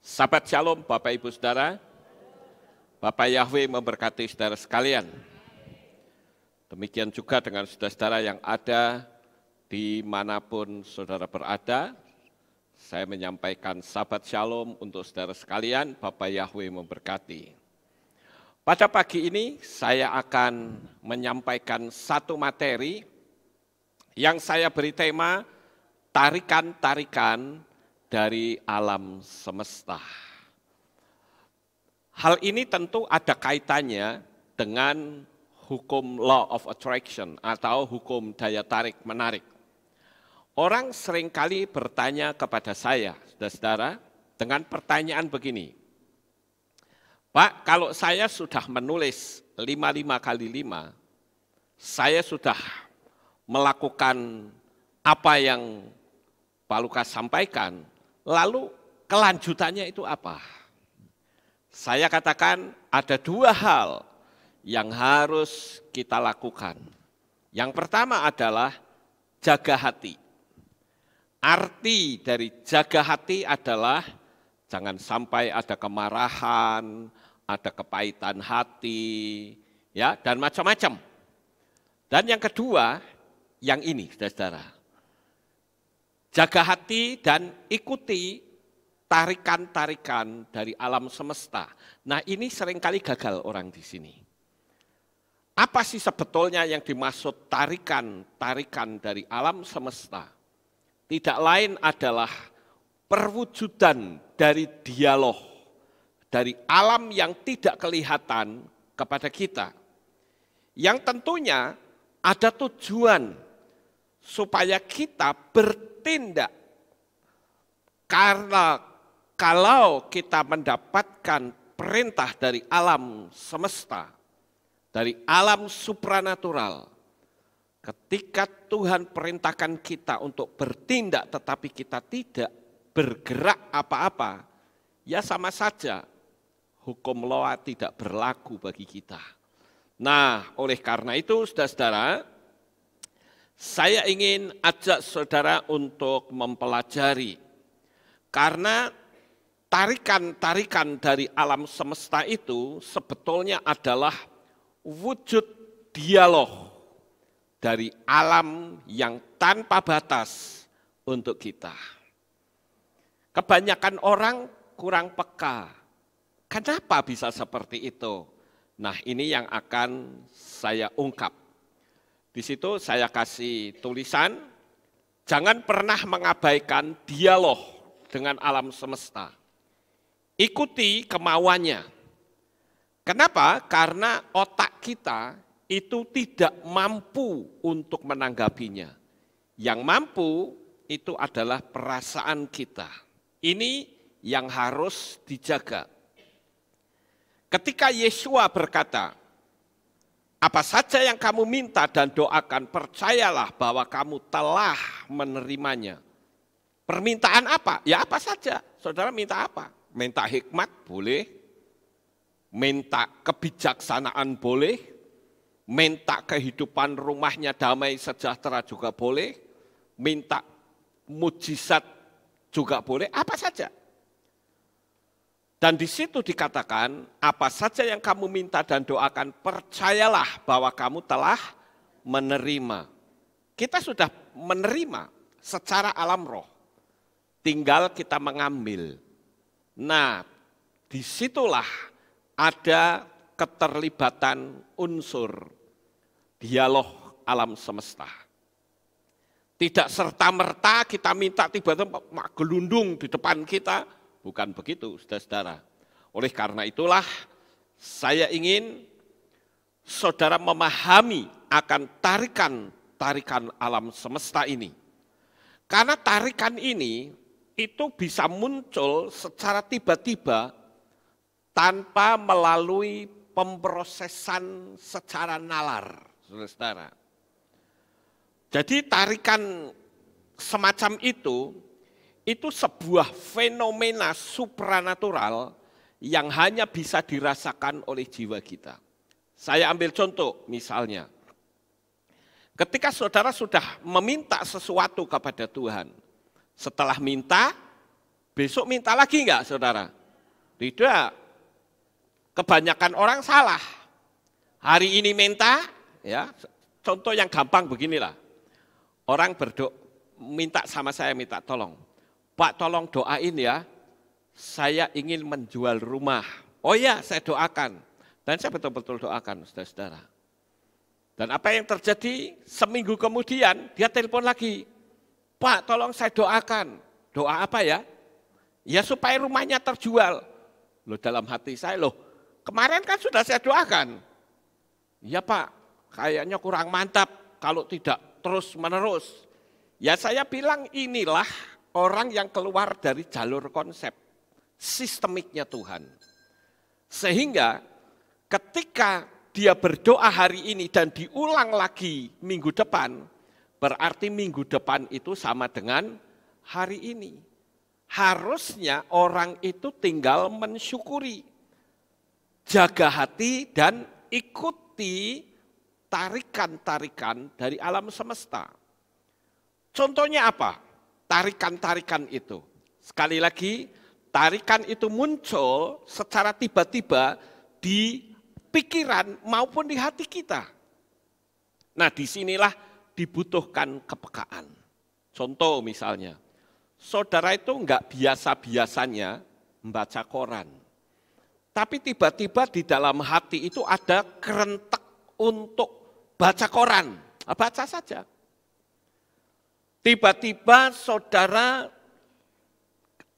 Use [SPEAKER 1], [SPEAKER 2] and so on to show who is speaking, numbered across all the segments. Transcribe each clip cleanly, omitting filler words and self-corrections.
[SPEAKER 1] Sahabat Shalom, Bapak Ibu Saudara, Bapak Yahweh memberkati saudara sekalian. Demikian juga dengan saudara-saudara yang ada dimanapun saudara berada. Saya menyampaikan Sahabat Shalom untuk saudara sekalian, Bapak Yahweh memberkati. Pada pagi ini saya akan menyampaikan satu materi yang saya beri tema tarikan-tarikan dari alam semesta. Hal ini tentu ada kaitannya dengan hukum law of attraction atau hukum daya tarik-menarik. Orang seringkali bertanya kepada saya, saudara-saudara, dengan pertanyaan begini, Pak, kalau saya sudah menulis 55 kali 5, saya sudah melakukan apa yang Pak Lukas sampaikan, lalu kelanjutannya itu apa? Saya katakan ada dua hal yang harus kita lakukan. Yang pertama adalah jaga hati. Arti dari jaga hati adalah jangan sampai ada kemarahan, ada kepahitan hati, ya, dan macam-macam. Dan yang kedua, yang ini, saudara-saudara. Jaga hati dan ikuti tarikan-tarikan dari alam semesta. Nah, ini seringkali gagal orang di sini. Apa sih sebetulnya yang dimaksud tarikan-tarikan dari alam semesta? Tidak lain adalah perwujudan dari dialog, dari alam yang tidak kelihatan kepada kita. Yang tentunya ada tujuan supaya kita bertindak. Karena kalau kita mendapatkan perintah dari alam semesta, dari alam supranatural, ketika Tuhan perintahkan kita untuk bertindak tetapi kita tidak bergerak apa-apa, ya sama saja hukum Noah tidak berlaku bagi kita. Nah, oleh karena itu saudara-saudara, saya ingin ajak saudara untuk mempelajari. Karena tarikan-tarikan dari alam semesta itu sebetulnya adalah wujud dialog dari alam yang tanpa batas untuk kita. Kebanyakan orang kurang peka. Kenapa bisa seperti itu? Nah, ini yang akan saya ungkap. Di situ saya kasih tulisan, jangan pernah mengabaikan dialog dengan alam semesta. Ikuti kemauannya. Kenapa? Karena otak kita itu tidak mampu untuk menanggapinya. Yang mampu itu adalah perasaan kita. Ini yang harus dijaga. Ketika Yesua berkata, apa saja yang kamu minta dan doakan, percayalah bahwa kamu telah menerimanya. Permintaan apa? Ya apa saja. Saudara minta apa? Minta hikmat boleh, minta kebijaksanaan boleh, minta kehidupan rumahnya damai sejahtera juga boleh, minta mujizat juga boleh, apa saja. Dan di situ dikatakan, apa saja yang kamu minta dan doakan, percayalah bahwa kamu telah menerima. Kita sudah menerima secara alam roh. Tinggal kita mengambil. Nah, disitulah ada keterlibatan unsur dialog alam semesta. Tidak serta-merta kita minta tiba-tiba gelundung di depan kita. Bukan begitu, saudara-saudara. Oleh karena itulah saya ingin saudara memahami akan tarikan-tarikan alam semesta ini. Karena tarikan ini itu bisa muncul secara tiba-tiba tanpa melalui pemrosesan secara nalar, saudara-saudara. Jadi tarikan semacam itu sebuah fenomena supranatural yang hanya bisa dirasakan oleh jiwa kita. Saya ambil contoh misalnya, ketika saudara sudah meminta sesuatu kepada Tuhan, setelah minta, Besok minta lagi enggak, saudara? Tidak. Kebanyakan orang salah. Hari ini minta, ya. Contoh yang gampang beginilah. Orang minta sama saya, minta tolong. Pak, tolong doain ya, saya ingin menjual rumah. Oh ya, saya doakan. Dan saya betul-betul doakan, saudara-saudara. Dan apa yang terjadi, seminggu kemudian dia telepon lagi. Pak, tolong saya doakan. Doa apa ya? Ya supaya rumahnya terjual. Loh, dalam hati saya, loh kemarin kan sudah saya doakan. Ya Pak, kayaknya kurang mantap kalau tidak terus menerus. Ya saya bilang inilah orang yang keluar dari jalur konsep sistemiknya Tuhan. Sehingga ketika dia berdoa hari ini dan diulang lagi minggu depan, berarti minggu depan itu sama dengan hari ini. Harusnya orang itu tinggal mensyukuri, jaga hati dan ikuti tarikan-tarikan dari alam semesta. Contohnya apa? Tarikan-tarikan itu. Sekali lagi, tarikan itu muncul secara tiba-tiba di pikiran maupun di hati kita. Nah, disinilah dibutuhkan kepekaan. Contoh misalnya, saudara itu enggak biasa-biasanya membaca koran. Tapi tiba-tiba di dalam hati itu ada kerentek untuk baca koran. Baca saja. Tiba-tiba saudara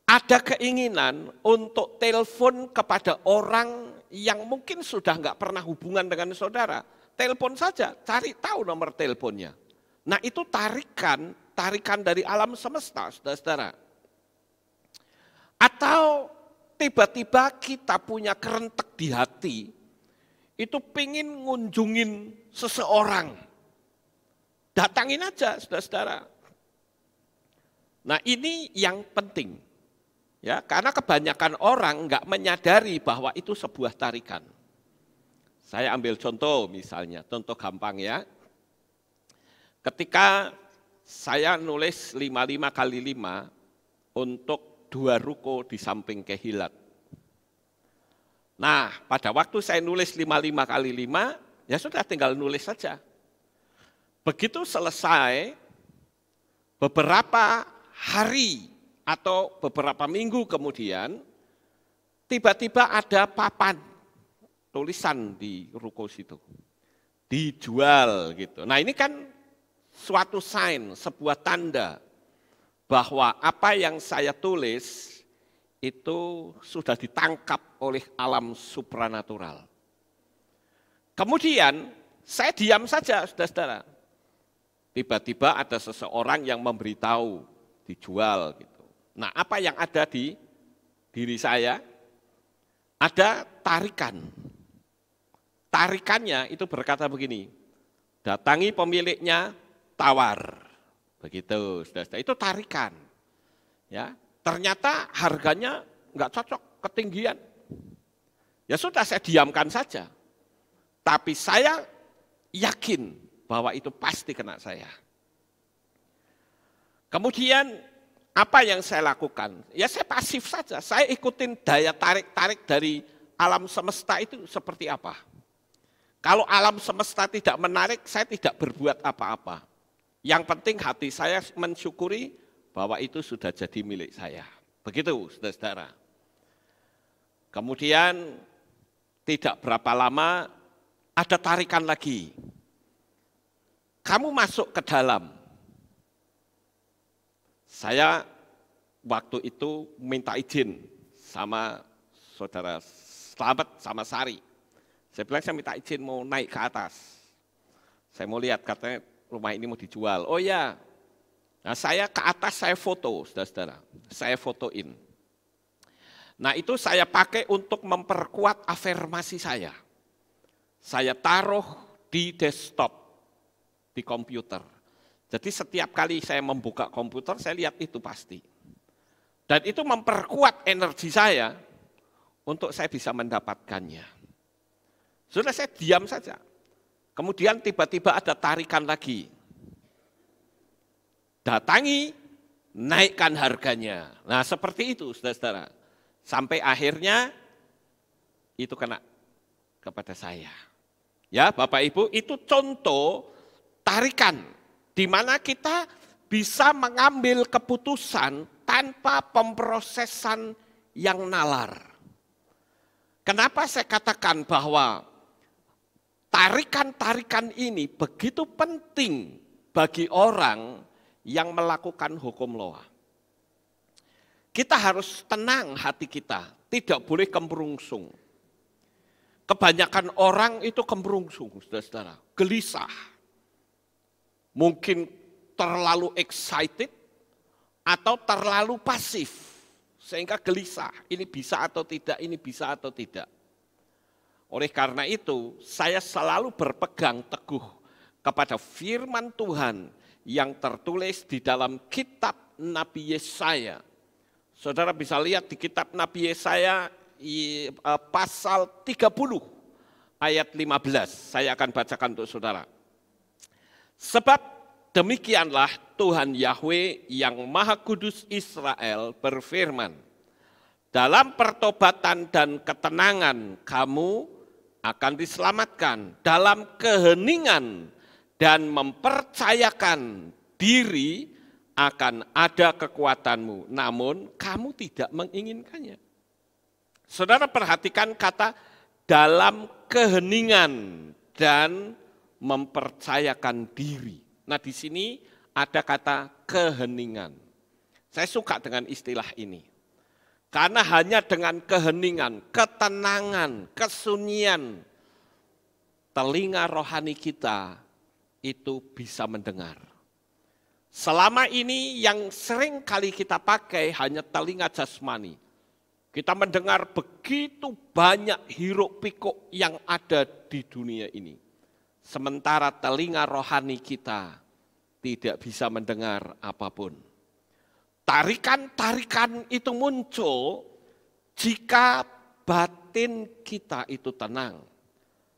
[SPEAKER 1] ada keinginan untuk telepon kepada orang yang mungkin sudah enggak pernah hubungan dengan saudara. Telepon saja, cari tahu nomor teleponnya. Nah itu tarikan dari alam semesta, saudara-saudara. Atau tiba-tiba kita punya kerentek di hati, itu pengen ngunjungin seseorang. Datangin aja, saudara-saudara. Nah ini yang penting. Ya, karena kebanyakan orang enggak menyadari bahwa itu sebuah tarikan. Saya ambil contoh misalnya, contoh gampang ya. Ketika saya nulis 55 kali 5 untuk 2 ruko di samping Kehilat. Nah, pada waktu saya nulis 55 kali 5, ya sudah tinggal nulis saja. Begitu selesai, beberapa hari atau beberapa minggu kemudian, tiba-tiba ada papan tulisan di ruko situ. Dijual gitu. Nah ini kan suatu sign, sebuah tanda bahwa apa yang saya tulis itu sudah ditangkap oleh alam supranatural. Kemudian saya diam saja, saudara-saudara. Tiba-tiba ada seseorang yang memberitahu dijual gitu. Nah apa yang ada di diri saya? Ada tarikan. Tarikannya itu berkata begini, datangi pemiliknya, tawar. Begitu, saudara-saudara. Itu tarikan. Ya, ternyata harganya enggak cocok, ketinggian. Ya sudah saya diamkan saja. Tapi saya yakin bahwa itu pasti kena saya. Kemudian apa yang saya lakukan? Ya saya pasif saja, saya ikutin daya tarik-tarik dari alam semesta itu seperti apa. Kalau alam semesta tidak menarik, saya tidak berbuat apa-apa. Yang penting hati saya mensyukuri bahwa itu sudah jadi milik saya. Begitu, saudara-saudara. Kemudian tidak berapa lama ada tarikan lagi. Kamu masuk ke dalam. Saya waktu itu minta izin sama saudara Slamet sama Sari. Saya bilang saya minta izin mau naik ke atas. Saya mau lihat katanya rumah ini mau dijual. Oh ya, nah saya ke atas saya foto, saudara-saudara. Saya fotoin. Nah itu saya pakai untuk memperkuat afirmasi saya. Saya taruh di desktop, di komputer. Jadi setiap kali saya membuka komputer, saya lihat itu pasti. Dan itu memperkuat energi saya untuk saya bisa mendapatkannya. Sudah saya diam saja. Kemudian tiba-tiba ada tarikan lagi. Datangi naikkan harganya. Nah seperti itu saudara-saudara. Sampai akhirnya itu kena kepada saya. Ya Bapak Ibu, itu contoh tarikan di mana kita bisa mengambil keputusan tanpa pemrosesan yang nalar. Kenapa saya katakan bahwa tarikan-tarikan ini begitu penting bagi orang yang melakukan hukum Loa. Kita harus tenang hati kita, tidak boleh kemrungsung. Kebanyakan orang itu kemrungsung, saudara-saudara, gelisah. Mungkin terlalu excited atau terlalu pasif, sehingga gelisah, ini bisa atau tidak, ini bisa atau tidak. Oleh karena itu, saya selalu berpegang teguh kepada firman Tuhan yang tertulis di dalam kitab Nabi Yesaya. Saudara bisa lihat di kitab Nabi Yesaya pasal 30 ayat 15. Saya akan bacakan untuk saudara. Sebab demikianlah Tuhan Yahweh yang Maha Kudus Israel berfirman, dalam pertobatan dan ketenangan kamu akan diselamatkan, dalam keheningan dan mempercayakan diri akan ada kekuatanmu, namun kamu tidak menginginkannya. Saudara perhatikan kata dalam keheningan dan mempercayakan diri. Nah di sini ada kata keheningan. Saya suka dengan istilah ini. Karena hanya dengan keheningan, ketenangan, kesunyian, telinga rohani kita itu bisa mendengar. Selama ini yang sering kali kita pakai hanya telinga jasmani. Kita mendengar begitu banyak hiruk pikuk yang ada di dunia ini. Sementara telinga rohani kita tidak bisa mendengar apapun. Tarikan-tarikan itu muncul jika batin kita itu tenang.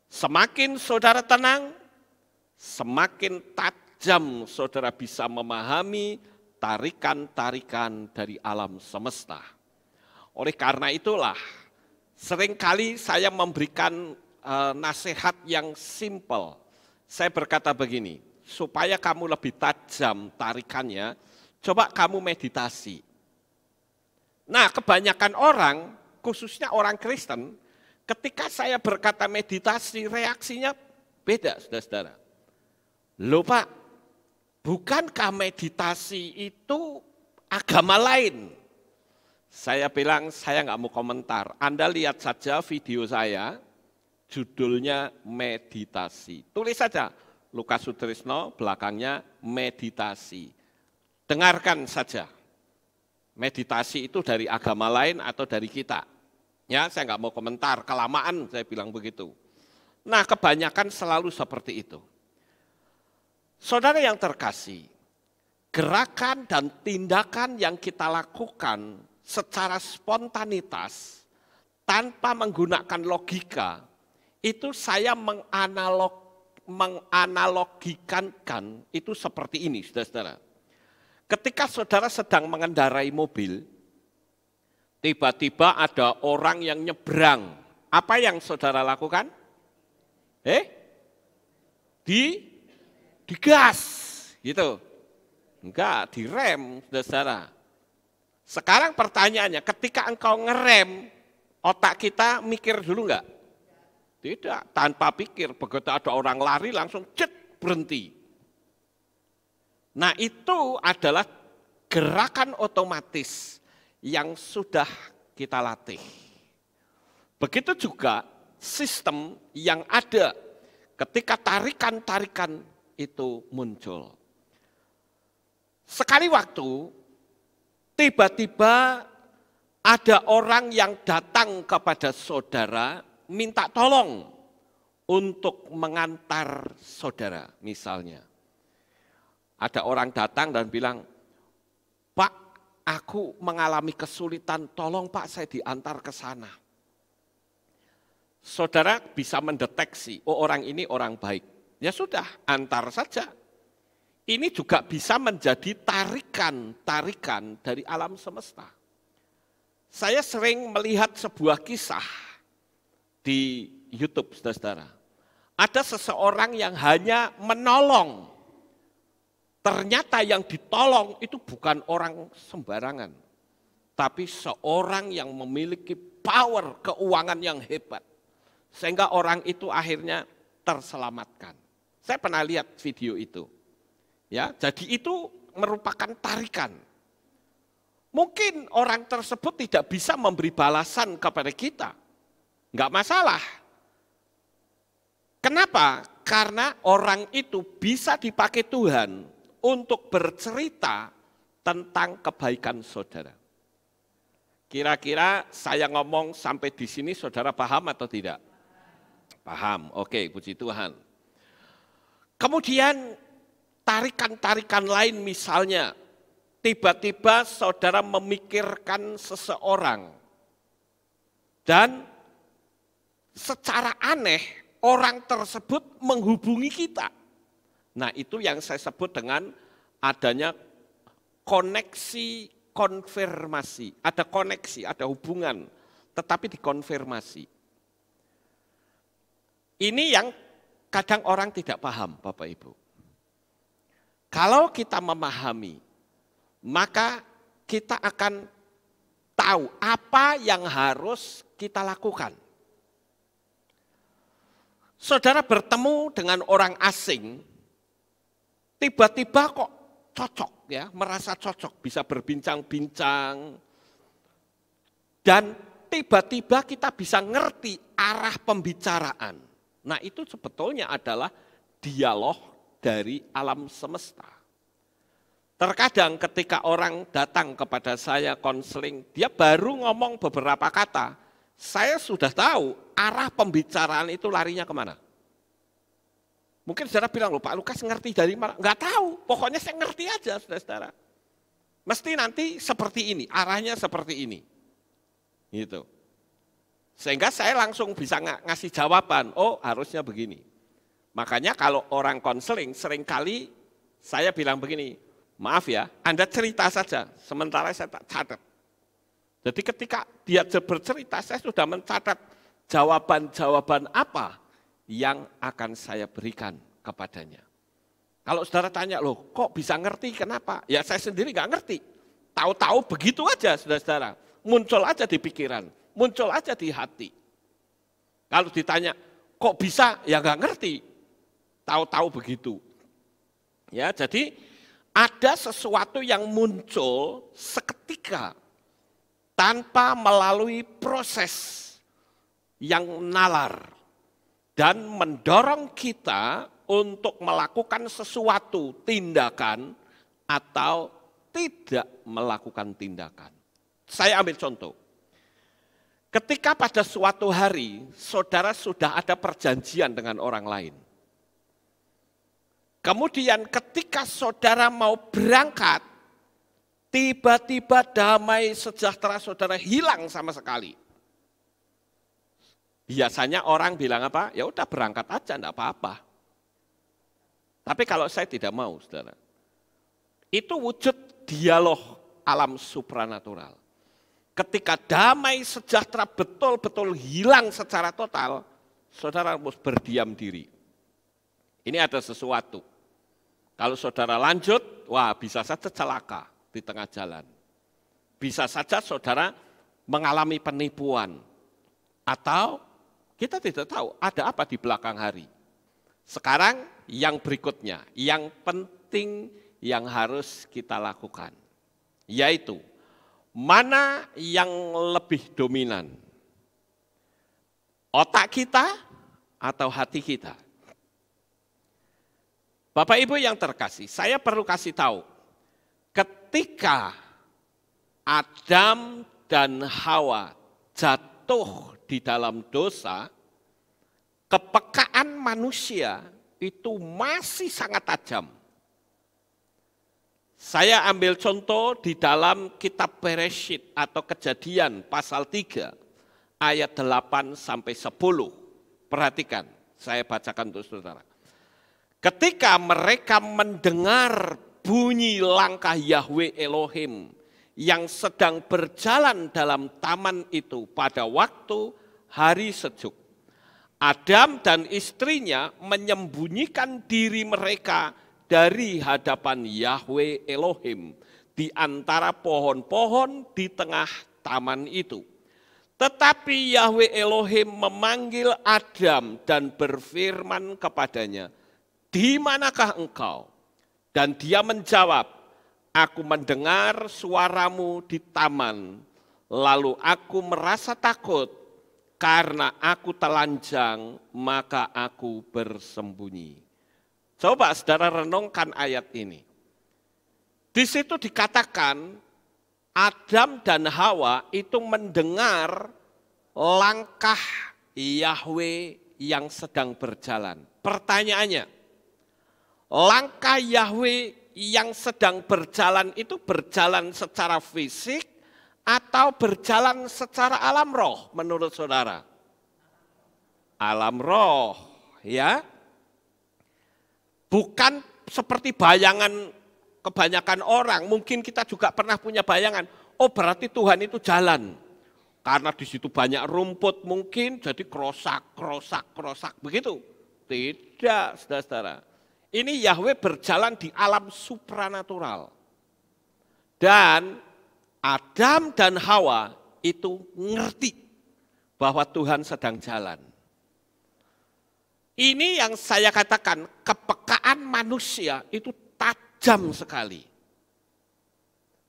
[SPEAKER 1] Semakin saudara tenang, semakin tajam saudara bisa memahami tarikan-tarikan dari alam semesta. Oleh karena itulah, seringkali saya memberikan nasihat yang simpel. Saya berkata begini, supaya kamu lebih tajam tarikannya, coba kamu meditasi. Nah, kebanyakan orang, khususnya orang Kristen, ketika saya berkata meditasi, reaksinya beda, saudara-saudara. Loh Pak, bukankah meditasi itu agama lain? Saya bilang, saya nggak mau komentar. Anda lihat saja video saya, judulnya meditasi. Tulis saja, Lukas Sutrisno, belakangnya meditasi. Dengarkan saja, meditasi itu dari agama lain atau dari kita. Ya, saya nggak mau komentar, kelamaan saya bilang begitu. Nah, kebanyakan selalu seperti itu. Saudara yang terkasih, gerakan dan tindakan yang kita lakukan secara spontanitas, tanpa menggunakan logika, itu saya menganalogikan itu seperti ini, saudara-saudara. Ketika saudara sedang mengendarai mobil, tiba-tiba ada orang yang nyebrang. Apa yang saudara lakukan? Digas, gitu. Enggak, direm, saudara. Sekarang pertanyaannya, ketika engkau ngerem, otak kita mikir dulu enggak? Tidak, tanpa pikir. Begitu ada orang lari langsung berhenti. Nah itu adalah gerakan otomatis yang sudah kita latih. Begitu juga sistem yang ada ketika tarikan-tarikan itu muncul. Sekali waktu, tiba-tiba ada orang yang datang kepada saudara, minta tolong untuk mengantar saudara misalnya. Ada orang datang dan bilang, Pak, aku mengalami kesulitan, tolong Pak saya diantar ke sana. Saudara bisa mendeteksi, oh orang ini orang baik. Ya sudah, antar saja. ini juga bisa menjadi tarikan dari alam semesta. Saya sering melihat sebuah kisah di YouTube, saudara-saudara. Ada seseorang yang hanya menolong. Ternyata yang ditolong itu bukan orang sembarangan. Tapi seorang yang memiliki power keuangan yang hebat. Sehingga orang itu akhirnya terselamatkan. Saya pernah lihat video itu. Ya, jadi itu merupakan tarikan. Mungkin orang tersebut tidak bisa memberi balasan kepada kita. Enggak masalah. Kenapa? Karena orang itu bisa dipakai Tuhan untuk bercerita tentang kebaikan saudara. Kira-kira saya ngomong sampai di sini saudara paham atau tidak? Paham, oke, puji Tuhan. Kemudian tarikan-tarikan lain misalnya, tiba-tiba saudara memikirkan seseorang. Dan secara aneh orang tersebut menghubungi kita. Nah itu yang saya sebut dengan adanya koneksi konfirmasi. Ada koneksi, ada hubungan, tetapi dikonfirmasi. Ini yang kadang orang tidak paham Bapak Ibu. Kalau kita memahami, maka kita akan tahu apa yang harus kita lakukan. Saudara bertemu dengan orang asing, tiba-tiba kok cocok ya, merasa cocok, bisa berbincang-bincang. Dan tiba-tiba kita bisa ngerti arah pembicaraan. Nah itu sebetulnya adalah dialog dari alam semesta. Terkadang ketika orang datang kepada saya konseling, dia baru ngomong beberapa kata, saya sudah tahu arah pembicaraan itu larinya kemana. Mungkin saudara bilang, loh Pak Lukas ngerti dari mana? Enggak tahu, pokoknya saya ngerti aja saudara-saudara. Mesti nanti seperti ini, arahnya seperti ini. Gitu. Sehingga saya langsung bisa ngasih jawaban, oh harusnya begini. Makanya kalau orang konseling seringkali saya bilang begini, maaf ya, Anda cerita saja, sementara saya tak catat. Jadi ketika dia bercerita, saya sudah mencatat jawaban-jawaban apa yang akan saya berikan kepadanya. Kalau saudara tanya, loh kok bisa ngerti, kenapa? Ya saya sendiri nggak ngerti. Tahu-tahu begitu aja saudara-saudara, muncul aja di pikiran, muncul aja di hati. Kalau ditanya, kok bisa? Ya nggak ngerti. Tahu-tahu begitu. Ya, jadi ada sesuatu yang muncul seketika tanpa melalui proses yang nalar dan mendorong kita untuk melakukan sesuatu tindakan atau tidak melakukan tindakan. Saya ambil contoh. Ketika pada suatu hari saudara sudah ada perjanjian dengan orang lain. Kemudian ketika saudara mau berangkat, tiba-tiba damai sejahtera saudara hilang sama sekali. Biasanya orang bilang apa? Ya udah berangkat aja, enggak apa-apa. Tapi kalau saya tidak mau, saudara. Itu wujud dialog alam supranatural. Ketika damai sejahtera betul-betul hilang secara total, saudara harus berdiam diri. Ini ada sesuatu. Kalau saudara lanjut, wah bisa saja celaka di tengah jalan. Bisa saja saudara mengalami penipuan. Atau kita tidak tahu ada apa di belakang hari. Sekarang yang berikutnya, yang penting yang harus kita lakukan. Yaitu, mana yang lebih dominan? Otak kita atau hati kita? Bapak Ibu yang terkasih, saya perlu kasih tahu, ketika Adam dan Hawa jatuh di dalam dosa, kepekaan manusia itu masih sangat tajam. Saya ambil contoh di dalam kitab Bereshit atau Kejadian pasal 3 ayat 8 sampai 10. Perhatikan, saya bacakan untuk saudara. Ketika mereka mendengar bunyi langkah Yahweh Elohim yang sedang berjalan dalam taman itu pada waktu hari sejuk, Adam dan istrinya menyembunyikan diri mereka dari hadapan Yahweh Elohim di antara pohon-pohon di tengah taman itu. Tetapi Yahweh Elohim memanggil Adam dan berfirman kepadanya, "Di manakah engkau?" Dan dia menjawab, "Aku mendengar suaramu di taman, lalu aku merasa takut karena aku telanjang, maka aku bersembunyi." Coba saudara renungkan ayat ini. Di situ dikatakan Adam dan Hawa itu mendengar langkah Yahweh yang sedang berjalan. Pertanyaannya, langkah Yahweh yang sedang berjalan itu berjalan secara fisik atau berjalan secara alam roh menurut saudara? Alam roh, ya. Bukan seperti bayangan kebanyakan orang. Mungkin kita juga pernah punya bayangan, oh berarti Tuhan itu jalan. Karena di situ banyak rumput mungkin jadi kerosak begitu. Tidak, saudara-saudara. Ini Yahweh berjalan di alam supranatural. Dan Adam dan Hawa itu ngerti bahwa Tuhan sedang jalan. Ini yang saya katakan, kepekaan manusia itu tajam sekali.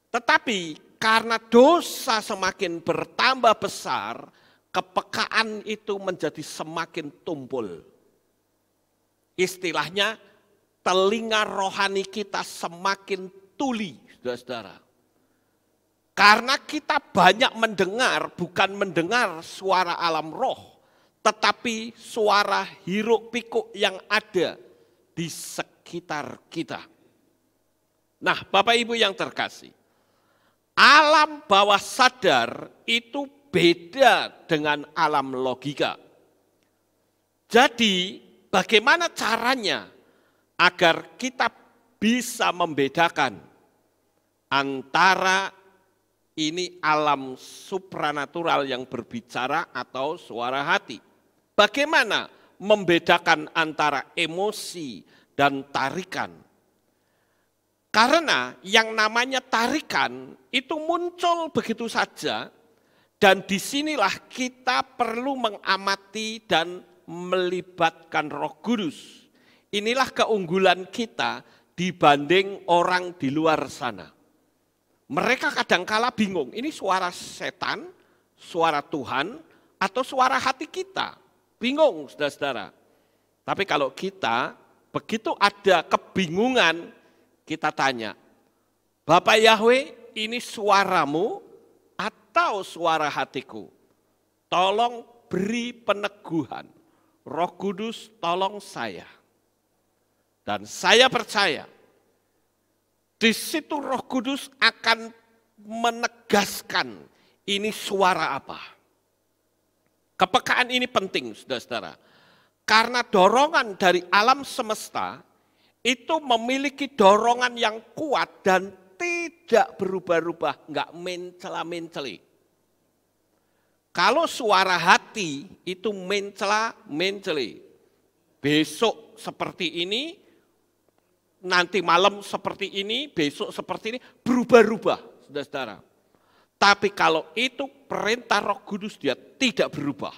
[SPEAKER 1] Tetapi karena dosa semakin bertambah besar, kepekaan itu menjadi semakin tumpul. Istilahnya, telinga rohani kita semakin tuli, saudara-saudara. Karena kita banyak mendengar, bukan mendengar suara alam roh, tetapi suara hiruk pikuk yang ada di sekitar kita. Nah, Bapak Ibu yang terkasih, alam bawah sadar itu beda dengan alam logika. Jadi, bagaimana caranya agar kita bisa membedakan antara ini alam supranatural yang berbicara atau suara hati? Bagaimana membedakan antara emosi dan tarikan? Karena yang namanya tarikan itu muncul begitu saja, dan disinilah kita perlu mengamati dan melibatkan Roh Kudus. Inilah keunggulan kita dibanding orang di luar sana. Mereka kadangkala bingung, ini suara setan, suara Tuhan, atau suara hati kita. Bingung, saudara-saudara. Tapi kalau kita, begitu ada kebingungan, kita tanya, Bapak Yahweh, ini suaramu atau suara hatiku? Tolong beri peneguhan. Roh Kudus tolong saya. Dan saya percaya, di situ Roh Kudus akan menegaskan ini suara apa. Kepekaan ini penting, saudara-saudara. Karena dorongan dari alam semesta itu memiliki dorongan yang kuat dan tidak berubah-ubah, enggak mencela-menceli. Kalau suara hati itu mencela-menceli. Besok seperti ini, nanti malam seperti ini, besok seperti ini, berubah-ubah, saudara-saudara. Tapi kalau itu perintah Roh Kudus, dia tidak berubah.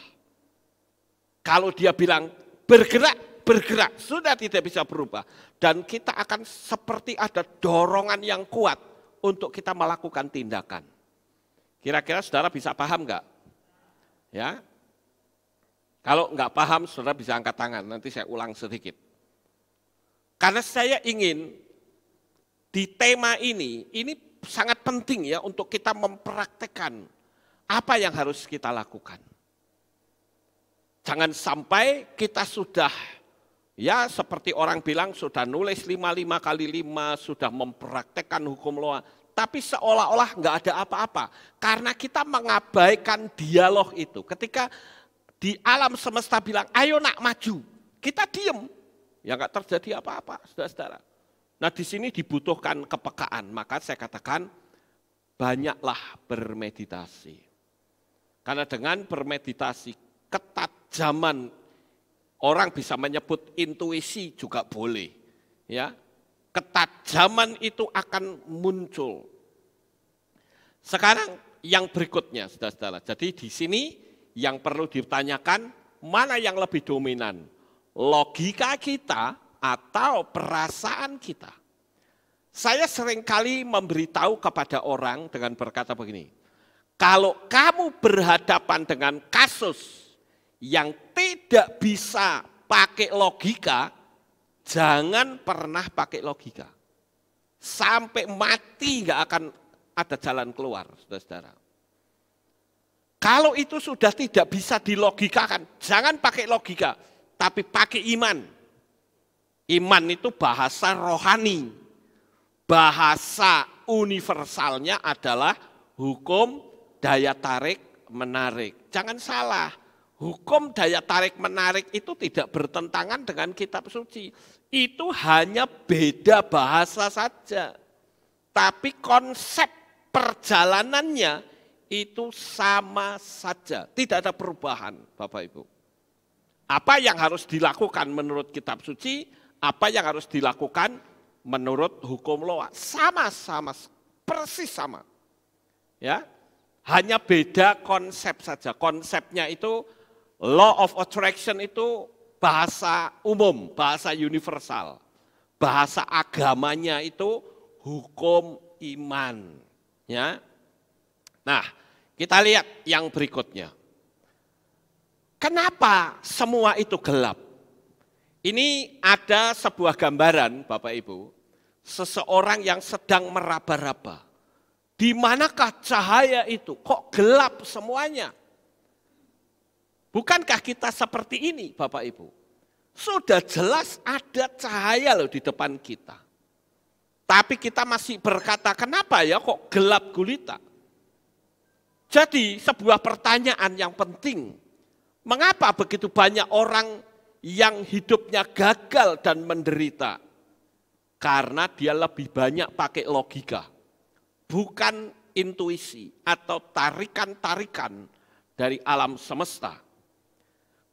[SPEAKER 1] Kalau dia bilang bergerak, bergerak, sudah tidak bisa berubah. Dan kita akan seperti ada dorongan yang kuat untuk kita melakukan tindakan. Kira-kira saudara bisa paham enggak? Ya. Kalau enggak paham, saudara bisa angkat tangan, nanti saya ulang sedikit. Karena saya ingin di tema ini sangat penting ya untuk kita mempraktekkan apa yang harus kita lakukan. Jangan sampai kita sudah, ya seperti orang bilang sudah nulis 55 kali 5, sudah mempraktekkan hukum Noah, tapi seolah-olah enggak ada apa-apa. Karena kita mengabaikan dialog itu. Ketika di alam semesta bilang, ayo nak maju, kita diem. ya nggak terjadi apa-apa, saudara-saudara. Nah di sini dibutuhkan kepekaan, maka saya katakan banyaklah bermeditasi. Karena dengan bermeditasi, ketajaman, orang bisa menyebut intuisi juga boleh. Ya, ketajaman itu akan muncul. Sekarang yang berikutnya, saudara-saudara. Jadi di sini yang perlu ditanyakan, mana yang lebih dominan? Logika kita atau perasaan kita? Saya seringkali memberitahu kepada orang dengan berkata begini, kalau kamu berhadapan dengan kasus yang tidak bisa pakai logika, jangan pernah pakai logika. Sampai mati nggak akan ada jalan keluar, saudara-saudara. Kalau itu sudah tidak bisa dilogikakan, jangan pakai logika, tapi pakai iman. Iman itu bahasa rohani. Bahasa universalnya adalah hukum daya tarik menarik. Jangan salah, hukum daya tarik menarik itu tidak bertentangan dengan kitab suci. Itu hanya beda bahasa saja. Tapi konsep perjalanannya itu sama saja, tidak ada perubahan, Bapak Ibu. Apa yang harus dilakukan menurut kitab suci, apa yang harus dilakukan menurut hukum Loa, sama-sama, persis sama. Ya, hanya beda konsep saja. Konsepnya itu law of attraction itu bahasa umum, bahasa universal. Bahasa agamanya itu hukum iman. Ya. Nah, kita lihat yang berikutnya. Kenapa semua itu gelap? Ini ada sebuah gambaran, Bapak Ibu, seseorang yang sedang meraba-raba. Di manakah cahaya itu? Kok gelap semuanya? Bukankah kita seperti ini, Bapak Ibu? Sudah jelas ada cahaya loh di depan kita. Tapi kita masih berkata, kenapa ya kok gelap gulita? Jadi sebuah pertanyaan yang penting, mengapa begitu banyak orang yang hidupnya gagal dan menderita? Karena dia lebih banyak pakai logika, bukan intuisi atau tarikan-tarikan dari alam semesta.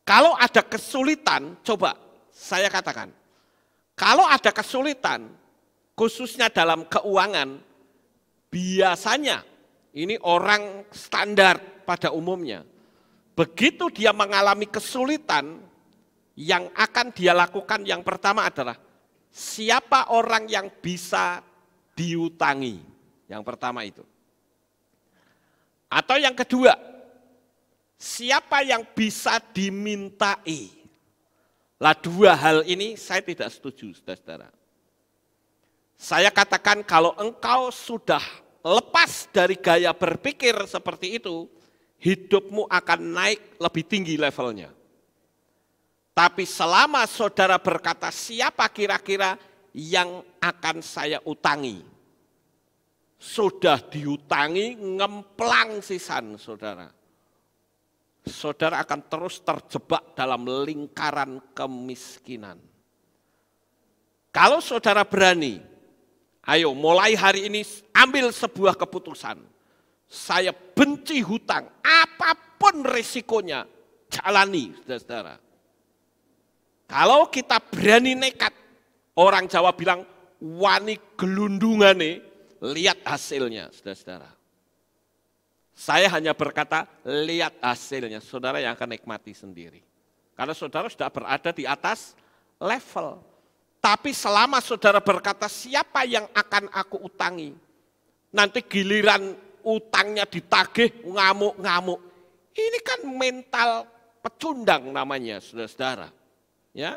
[SPEAKER 1] Kalau ada kesulitan, coba saya katakan, kalau ada kesulitan, khususnya dalam keuangan, biasanya ini orang standar pada umumnya. Begitu dia mengalami kesulitan, yang akan dia lakukan yang pertama adalah siapa orang yang bisa diutangi. Yang pertama itu. Atau yang kedua, siapa yang bisa dimintai. Lah dua hal ini saya tidak setuju, saudara-saudara. Saya katakan kalau engkau sudah lepas dari gaya berpikir seperti itu, hidupmu akan naik lebih tinggi levelnya. Tapi selama saudara berkata, siapa kira-kira yang akan saya utangi? Sudah diutangi, ngemplang sisan, saudara. Saudara akan terus terjebak dalam lingkaran kemiskinan. Kalau saudara berani, ayo mulai hari ini ambil sebuah keputusan. Saya benci hutang, apapun risikonya, jalani, saudara-saudara. Kalau kita berani nekat, orang Jawa bilang, wani gelundungane, lihat hasilnya, saudara-saudara. Saya hanya berkata, lihat hasilnya, saudara yang akan nikmati sendiri. Karena saudara sudah berada di atas level. Tapi selama saudara berkata, siapa yang akan aku utangi? Nanti giliran utangnya ditagih, ngamuk-ngamuk. Ini kan mental pecundang namanya, saudara-saudara. Ya,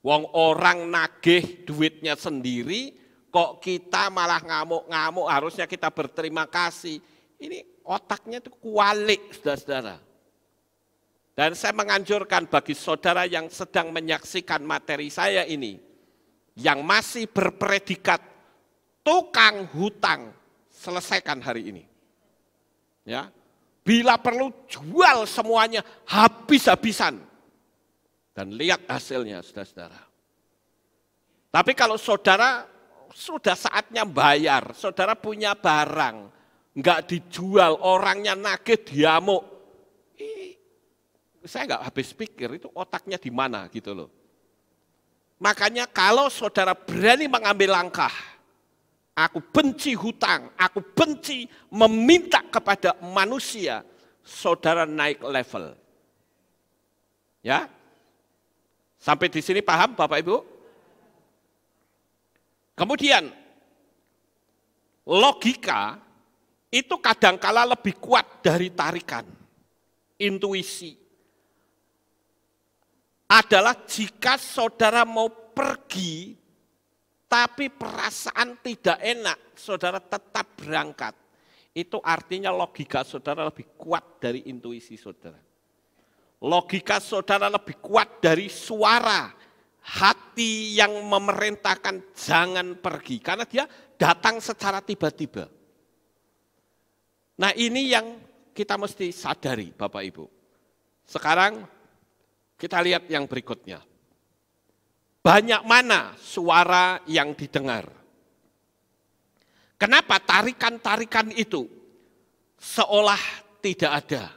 [SPEAKER 1] wong orang nagih duitnya sendiri, kok kita malah ngamuk-ngamuk, harusnya kita berterima kasih. Ini otaknya itu kualik, saudara-saudara. Dan saya menganjurkan bagi saudara yang sedang menyaksikan materi saya ini, yang masih berpredikat tukang hutang, selesaikan hari ini. Ya, bila perlu jual semuanya habis-habisan. Dan lihat hasilnya, saudara-saudara. Tapi kalau saudara sudah saatnya bayar, saudara punya barang, nggak dijual, orangnya nagih diamuk, saya nggak habis pikir itu otaknya di mana gitu loh. Makanya kalau saudara berani mengambil langkah, aku benci hutang, aku benci meminta kepada manusia, saudara naik level. Ya, sampai di sini paham Bapak Ibu? Kemudian, logika itu kadangkala lebih kuat dari tarikan. Intuisi adalah jika saudara mau pergi, tapi perasaan tidak enak, saudara tetap berangkat. Itu artinya logika saudara lebih kuat dari intuisi saudara. Logika saudara lebih kuat dari suara hati yang memerintahkan jangan pergi, karena dia datang secara tiba-tiba. Nah ini yang kita mesti sadari Bapak Ibu. Sekarang kita lihat yang berikutnya. Banyak mana suara yang didengar? Kenapa tarikan-tarikan itu seolah tidak ada?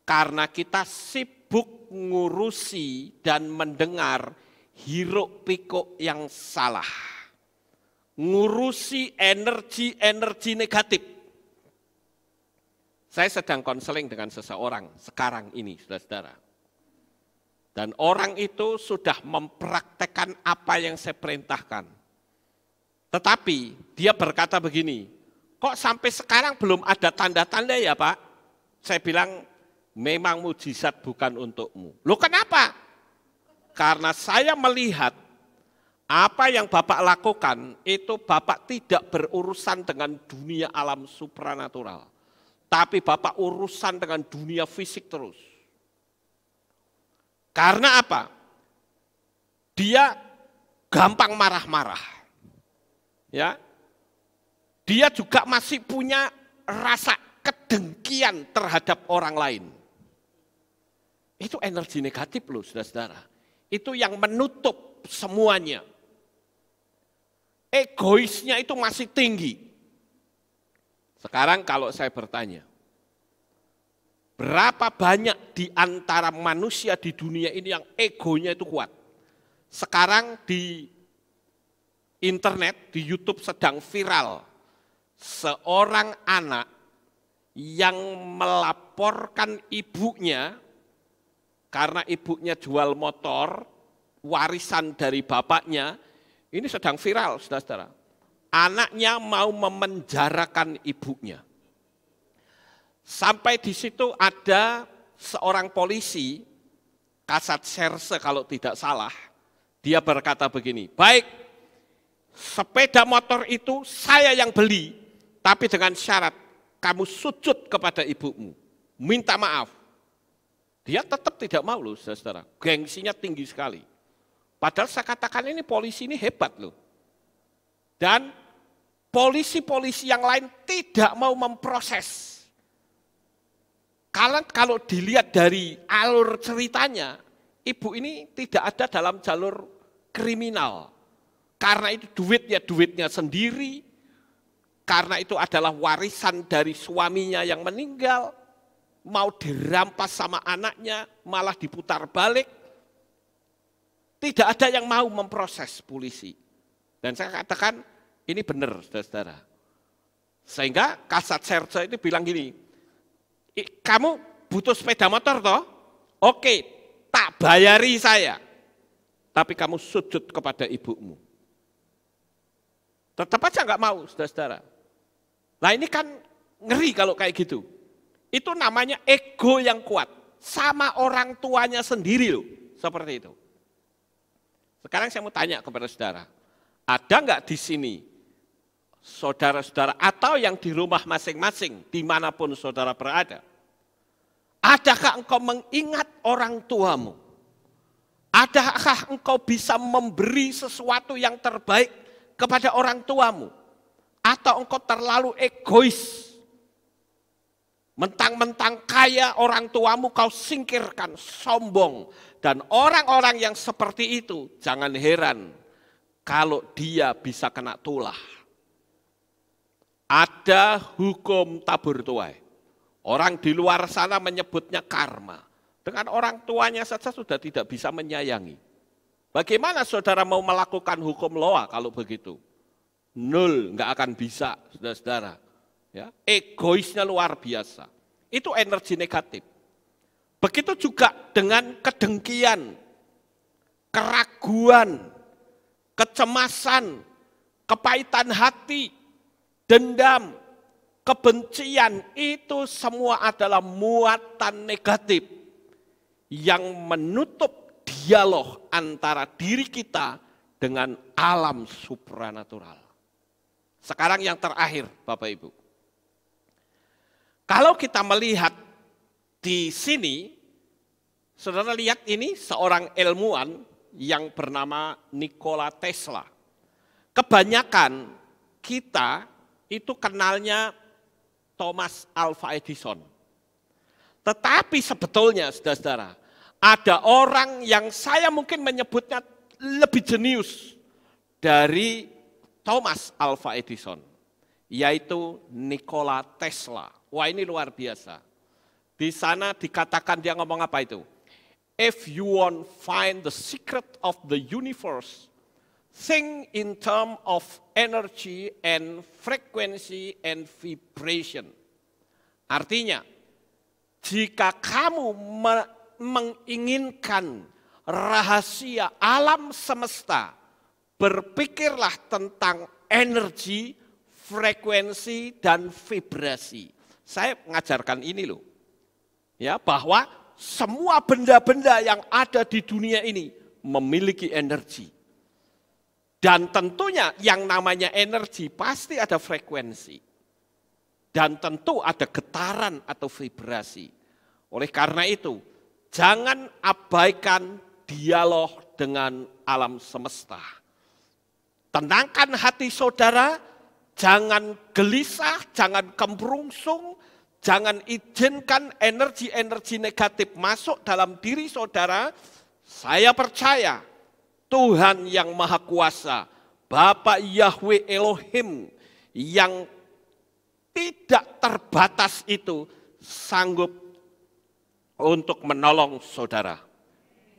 [SPEAKER 1] Karena kita sibuk ngurusi dan mendengar hiruk pikuk yang salah. Ngurusi energi-energi negatif. Saya sedang konseling dengan seseorang sekarang ini, saudara-saudara. Dan orang itu sudah mempraktekkan apa yang saya perintahkan. Tetapi dia berkata begini, kok sampai sekarang belum ada tanda-tanda ya Pak? Saya bilang, memang mujizat bukan untukmu. Loh kenapa? Karena saya melihat apa yang Bapak lakukan itu Bapak tidak berurusan dengan dunia alam supranatural. Tapi Bapak urusan dengan dunia fisik terus. Karena apa? Dia gampang marah-marah. Ya. Dia juga masih punya rasa kedengkian terhadap orang lain. Itu energi negatif loh, saudara-saudara. Itu yang menutup semuanya. Egoisnya itu masih tinggi. Sekarang kalau saya bertanya, berapa banyak di antara manusia di dunia ini yang egonya itu kuat? Sekarang di internet, di YouTube sedang viral. Seorang anak yang melaporkan ibunya, karena ibunya jual motor, warisan dari bapaknya, ini sedang viral, saudara-saudara. Anaknya mau memenjarakan ibunya. Sampai di situ ada seorang polisi, Kasat Serse kalau tidak salah, dia berkata begini, baik, sepeda motor itu saya yang beli, tapi dengan syarat kamu sujud kepada ibumu, minta maaf. Dia tetap tidak mau loh, saudara. Gengsinya tinggi sekali. Padahal saya katakan ini polisi ini hebat loh. Dan polisi-polisi yang lain tidak mau memproses. Kalau dilihat dari alur ceritanya, ibu ini tidak ada dalam jalur kriminal. Karena itu duitnya sendiri, karena itu adalah warisan dari suaminya yang meninggal, mau dirampas sama anaknya, malah diputar balik. Tidak ada yang mau memproses polisi. Dan saya katakan, ini benar, saudara-saudara. Sehingga Kasat Serse itu bilang gini, kamu butuh sepeda motor toh? Oke, tak bayari saya. Tapi kamu sujud kepada ibumu. Tetap aja nggak mau, saudara-saudara. Nah ini kan ngeri kalau kayak gitu. Itu namanya ego yang kuat. Sama orang tuanya sendiri loh, seperti itu. Sekarang saya mau tanya kepada saudara. Ada nggak di sini saudara-saudara atau yang di rumah masing-masing, dimanapun saudara berada, adakah engkau mengingat orang tuamu? Adakah engkau bisa memberi sesuatu yang terbaik kepada orang tuamu? Atau engkau terlalu egois? Mentang-mentang kaya orang tuamu kau singkirkan, sombong. Dan orang-orang yang seperti itu jangan heran kalau dia bisa kena tulah. Ada hukum tabur tuai. Orang di luar sana menyebutnya karma. Dengan orang tuanya saja sudah tidak bisa menyayangi. Bagaimana saudara mau melakukan hukum loa kalau begitu? Nol, nggak akan bisa, saudara-saudara. Ya, egoisnya luar biasa. Itu energi negatif. Begitu juga dengan kedengkian, keraguan, kecemasan, kepahitan hati, dendam, kebencian, itu semua adalah muatan negatif yang menutup dialog antara diri kita dengan alam supranatural. Sekarang yang terakhir, Bapak Ibu. Kalau kita melihat di sini, saudara lihat ini seorang ilmuwan yang bernama Nikola Tesla. Kebanyakan kita itu kenalnya Thomas Alva Edison. Tetapi sebetulnya, saudara-saudara, ada orang yang saya mungkin menyebutnya lebih jenius dari Thomas Alva Edison, yaitu Nikola Tesla. Wah, ini luar biasa. Di sana dikatakan dia ngomong apa itu? If you want find the secret of the universe, think in terms of energy and frequency and vibration. Artinya, jika kamu menginginkan rahasia alam semesta, berpikirlah tentang energi, frekuensi, dan vibrasi. Saya mengajarkan ini loh, ya, bahwa semua benda-benda yang ada di dunia ini memiliki energi. Dan tentunya yang namanya energi pasti ada frekuensi. Dan tentu ada getaran atau vibrasi. Oleh karena itu, jangan abaikan dialog dengan alam semesta. Tenangkan hati saudara, jangan gelisah, jangan kemrungsung, jangan izinkan energi-energi negatif masuk dalam diri saudara. Saya percaya Tuhan yang Maha Kuasa, Bapa Yahweh Elohim yang tidak terbatas itu sanggup untuk menolong saudara.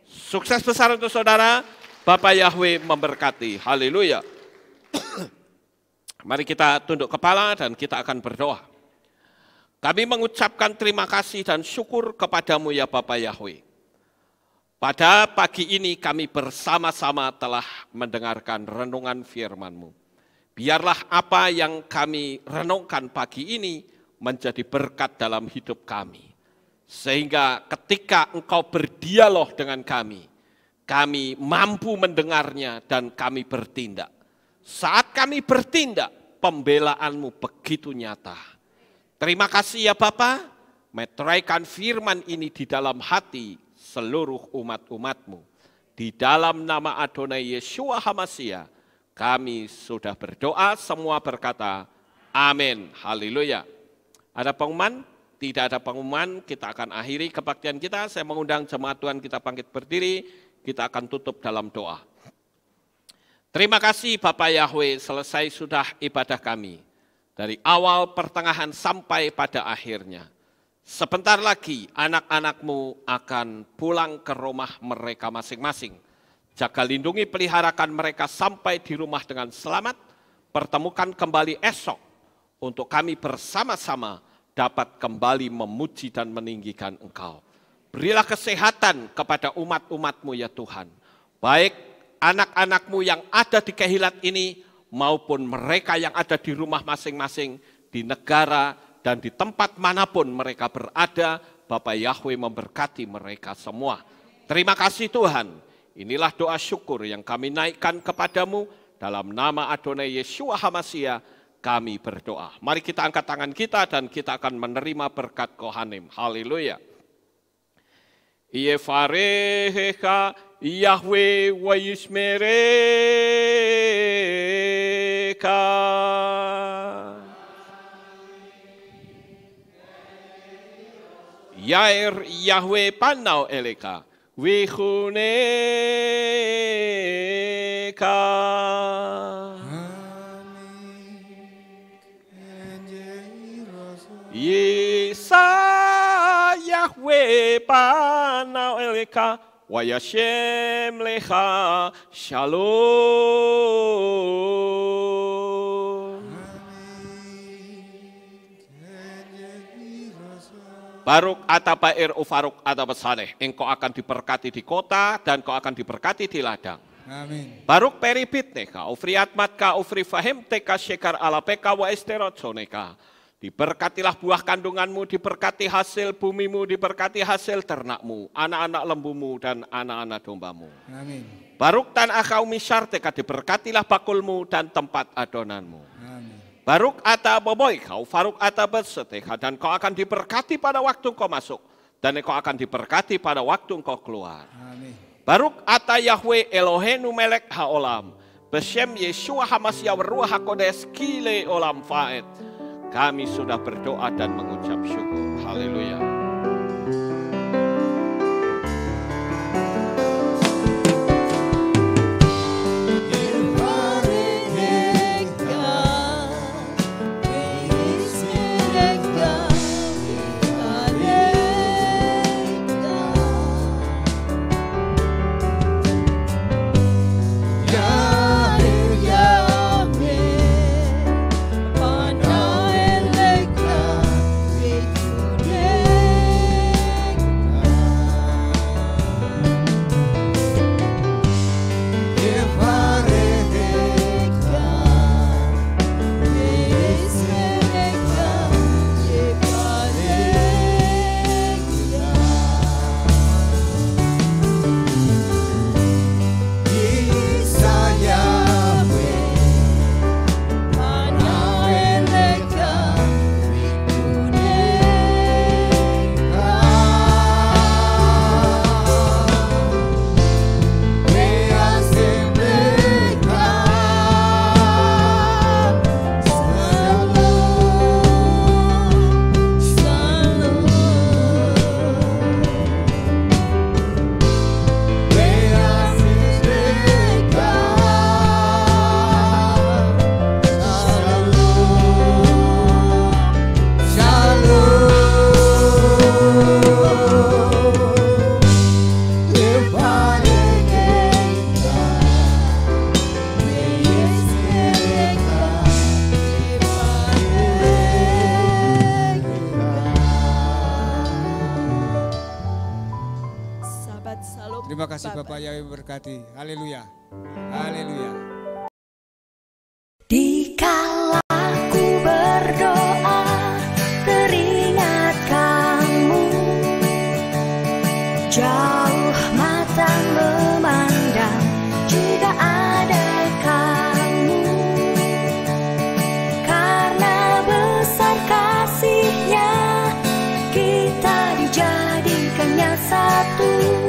[SPEAKER 1] Sukses besar untuk saudara, Bapa Yahweh memberkati. Haleluya. Mari kita tunduk kepala dan kita akan berdoa. Kami mengucapkan terima kasih dan syukur kepadamu ya Bapa Yahweh. Pada pagi ini kami bersama-sama telah mendengarkan renungan firman-Mu. Biarlah apa yang kami renungkan pagi ini menjadi berkat dalam hidup kami. Sehingga ketika Engkau berdialog dengan kami mampu mendengarnya dan kami bertindak. Saat kami bertindak, pembelaanmu begitu nyata. Terima kasih ya Bapa, meteraikan firman ini di dalam hati seluruh umat-umatmu. Di dalam nama Adonai Yeshua HaMashiach, kami sudah berdoa, semua berkata, amin, haleluya. Ada pengumuman? Tidak ada pengumuman, kita akan akhiri kebaktian kita. Saya mengundang jemaat Tuhan kita bangkit berdiri, kita akan tutup dalam doa. Terima kasih Bapak Yahweh, selesai sudah ibadah kami. Dari awal, pertengahan, sampai pada akhirnya. Sebentar lagi anak-anakmu akan pulang ke rumah mereka masing-masing. Jaga lindungi peliharakan mereka sampai di rumah dengan selamat. Pertemukan kembali esok untuk kami bersama-sama dapat kembali memuji dan meninggikan Engkau. Berilah kesehatan kepada umat-umatmu ya Tuhan. Baik anak-anakmu yang ada di Kehilat ini maupun mereka yang ada di rumah masing-masing, di negara dan di tempat manapun mereka berada, Bapa Yahweh memberkati mereka semua. Terima kasih Tuhan. Inilah doa syukur yang kami naikkan kepadamu dalam nama Adonai Yeshua HaMashiach kami berdoa. Mari kita angkat tangan kita dan kita akan menerima berkat Kohanim. Haleluya. Yefarehecha Yahweh wa yishmereka. Yair Yahweh panau eleka. Wihuneka. Yesa Yahweh panau eleka. Wayashem lecha shalom. Baruk atabair ufaruk atabasaleh. Engkau akan diberkati di kota dan kau akan diberkati di ladang.
[SPEAKER 2] Amin.
[SPEAKER 1] Baruk peribit neka, ufri atmatka, ufri fahim teka syekar alapeka wa esterot soneka. Diberkatilah buah kandunganmu, diberkati hasil bumimu, diberkati hasil ternakmu, anak-anak lembumu dan anak-anak dombamu.
[SPEAKER 2] Amin.
[SPEAKER 1] Baruk tan akau misyarteka, diberkatilah bakulmu dan tempat adonanmu.
[SPEAKER 2] Amin.
[SPEAKER 1] Baruk ata boboy kau, faruk ata berseteka, dan kau akan diberkati pada waktu kau masuk, dan kau akan diberkati pada waktu kau keluar.
[SPEAKER 2] Amin.
[SPEAKER 1] Baruk ata Yahweh Elohenu melek haolam, beshem Yeshua hamasya ruah hakodes kile olam faed. Kami sudah berdoa dan mengucap syukur. Haleluya.
[SPEAKER 2] Terima kasih Bapak Yahweh berkati. Haleluya. Haleluya.
[SPEAKER 3] Dikala ku berdoa, teringat kamu, jauh mata memandang, juga ada kamu. Karena besar kasih-Nya, kita dijadikannya satu.